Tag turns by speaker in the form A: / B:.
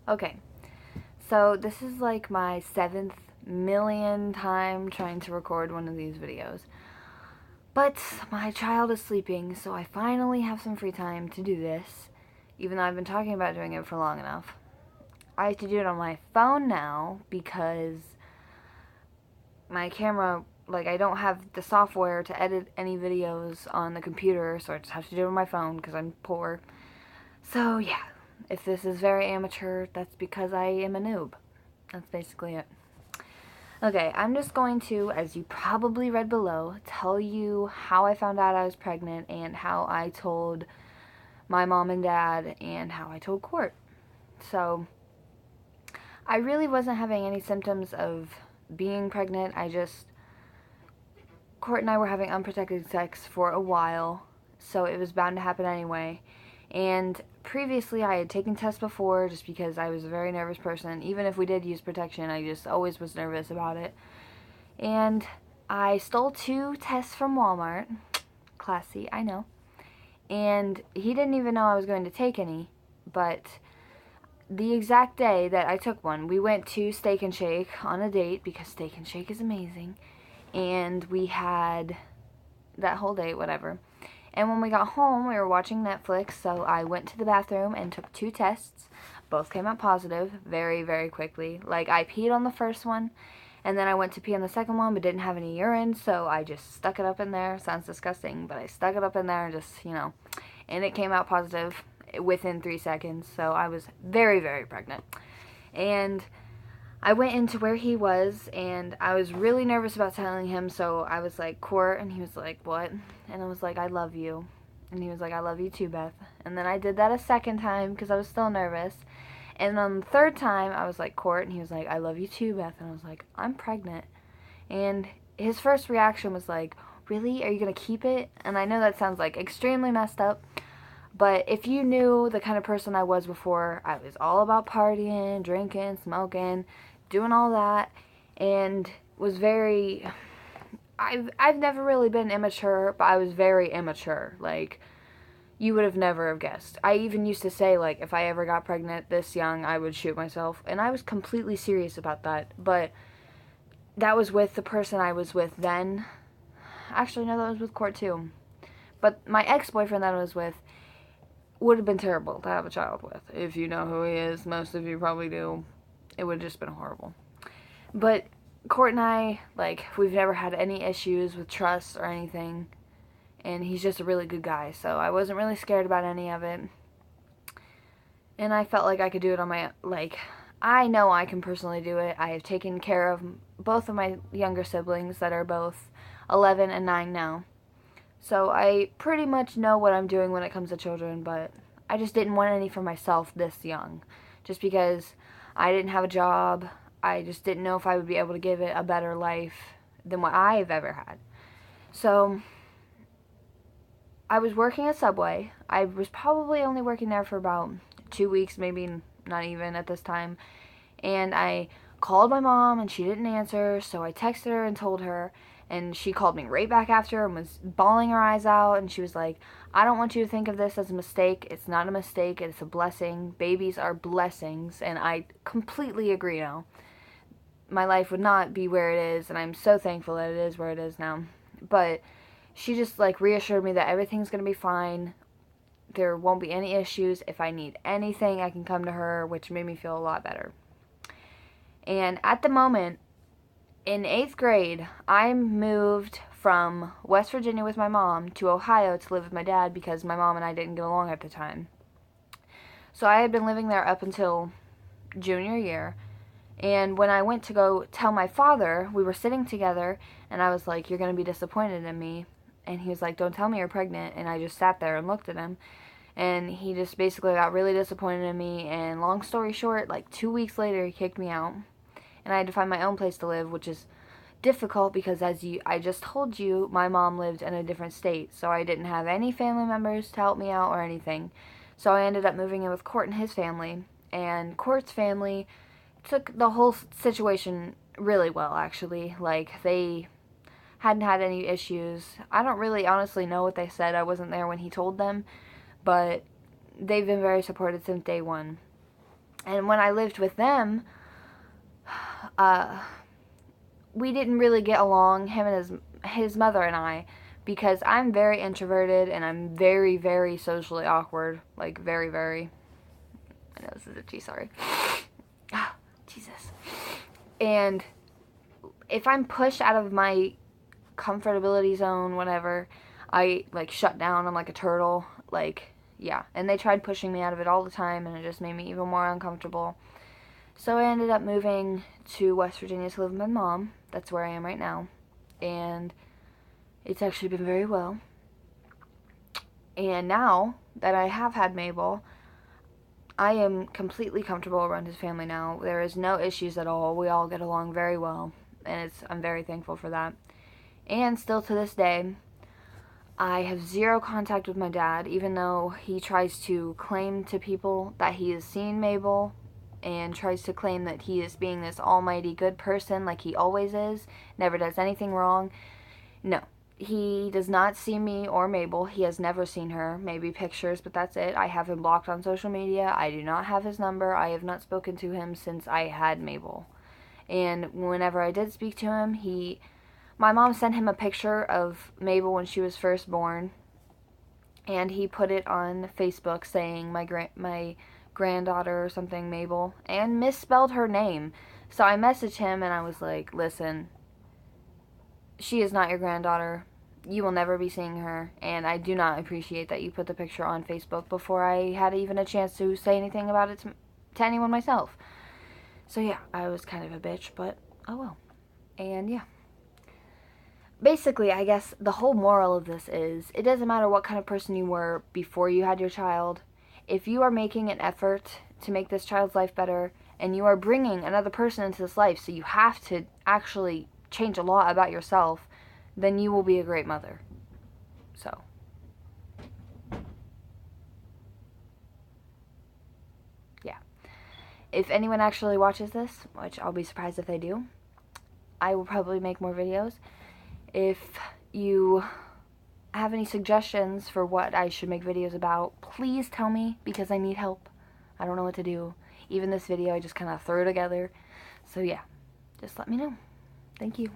A: Okay, so this is like my 7th million time trying to record one of these videos. But my child is sleeping, so I finally have some free time to do this, even though I've been talking about doing it for long enough. I have to do it on my phone now because my camera, like, I don't have the software to edit any videos on the computer, so I just have to do it on my phone because I'm poor. So, yeah, if this is very amateur, that's because I am a noob. That's basically it. Okay, I'm just going to, as you probably read below, tell you how I found out I was pregnant and how I told my mom and dad and how I told Court. So, I really wasn't having any symptoms of being pregnant. Court and I were having unprotected sex for a while, so it was bound to happen anyway. And previously I had taken tests before just because I was a very nervous person. Even if we did use protection, I just always was nervous about it. And I stole 2 tests from Walmart. Classy, I know. And he didn't even know I was going to take any, but the exact day that I took one, we went to Steak and Shake on a date because Steak and Shake is amazing. And we had that whole date, whatever. And when we got home, we were watching Netflix, so I went to the bathroom and took 2 tests. Both came out positive very, very quickly. Like, I peed on the first one, and then I went to pee on the second one, but didn't have any urine, so I just stuck it up in there. Sounds disgusting, but I stuck it up in there and just, and it came out positive within 3 seconds, so I was very, very pregnant. And I went into where he was, and I was really nervous about telling him, so I was like, Court, and he was like, what? And I was like, I love you. And he was like, I love you too, Beth. And then I did that a second time because I was still nervous. And on the third time, I was like, Court, and he was like, I love you too, Beth. And I was like, I'm pregnant. And his first reaction was like, really? Are you going to keep it? And I know that sounds like extremely messed up, but if you knew the kind of person I was before, I was all about partying, drinking, smoking, doing all that, and was very... I've never really been immature, but I was very immature. Like, you would have never have guessed. I even used to say, like, if I ever got pregnant this young, I would shoot myself. And I was completely serious about that. But that was with the person I was with then. Actually, no, that was with Court too. But my ex-boyfriend that I was with would have been terrible to have a child with. If you know who he is, most of you probably do. It would have just been horrible. But Court and I, like, we've never had any issues with trust or anything. And he's just a really good guy, so I wasn't really scared about any of it. And I felt like I could do it on my, like, I know I can personally do it. I have taken care of both of my younger siblings that are both 11 and 9 now. So I pretty much know what I'm doing when it comes to children, but I just didn't want any for myself this young. Just because I didn't have a job, I just didn't know if I would be able to give it a better life than what I've ever had. So I was working at Subway. I was probably only working there for about 2 weeks, maybe not even at this time. And I called my mom and she didn't answer, so I texted her and told her, and she called me right back after and was bawling her eyes out, and she was like, I don't want you to think of this as a mistake. It's not a mistake. It's a blessing. Babies are blessings, and I completely agree now. My life would not be where it is, and I'm so thankful that it is where it is now. But she just, like, reassured me that everything's going to be fine. There won't be any issues. If I need anything, I can come to her, which made me feel a lot better. And at the moment, in 8th grade, I moved from West Virginia with my mom to Ohio to live with my dad because my mom and I didn't get along at the time. So I had been living there up until junior year. And when I went to go tell my father, we were sitting together, and I was like, you're going to be disappointed in me. And he was like, don't tell me you're pregnant. And I just sat there and looked at him. And he just basically got really disappointed in me. And long story short, like 2 weeks later, he kicked me out. And I had to find my own place to live, which is difficult because, I just told you, my mom lived in a different state. So I didn't have any family members to help me out or anything. So I ended up moving in with Court and his family. And Court's family took the whole situation really well, actually. Like, they hadn't had any issues. I don't really honestly know what they said. I wasn't there when he told them, but they've been very supportive since day one. And when I lived with them, we didn't really get along, him and his mother and I, because I'm very introverted and I'm very, very socially awkward. Like, very, very. I know this is itchy, sorry. Ah, Jesus. And if I'm pushed out of my comfortability zone, whatever, I, like, shut down. I'm like a turtle. Like, yeah. And they tried pushing me out of it all the time, and it just made me even more uncomfortable. So I ended up moving to West Virginia to live with my mom. That's where I am right now. And it's actually been very well. And now that I have had Mabel, I am completely comfortable around his family now. There is no issues at all. We all get along very well, and I'm very thankful for that. And still to this day, I have zero contact with my dad, even though he tries to claim to people that he has seen Mabel and tries to claim that he is being this almighty good person like he always is, never does anything wrong. No, he does not see me or Mabel. He has never seen her, maybe pictures, but that's it. I have him blocked on social media. I do not have his number. I have not spoken to him since I had Mabel. And whenever I did speak to him, my mom sent him a picture of Mabel when she was first born, and he put it on Facebook saying my granddaughter or something, Mabel, and misspelled her name. So I messaged him and I was like, listen, she is not your granddaughter. You will never be seeing her, and I do not appreciate that you put the picture on Facebook before I had even a chance to say anything about it to anyone myself. So yeah, I was kind of a bitch, but oh well. And yeah. Basically, I guess the whole moral of this is, it doesn't matter what kind of person you were before you had your child. If you are making an effort to make this child's life better, and you are bringing another person into this life, so you have to actually change a lot about yourself, then you will be a great mother. So. Yeah. If anyone actually watches this, which I'll be surprised if they do, I will probably make more videos. If you have any suggestions for what I should make videos about, please tell me, because I need help. I don't know what to do. Even this video, I just kind of threw together. So yeah, just let me know. Thank you.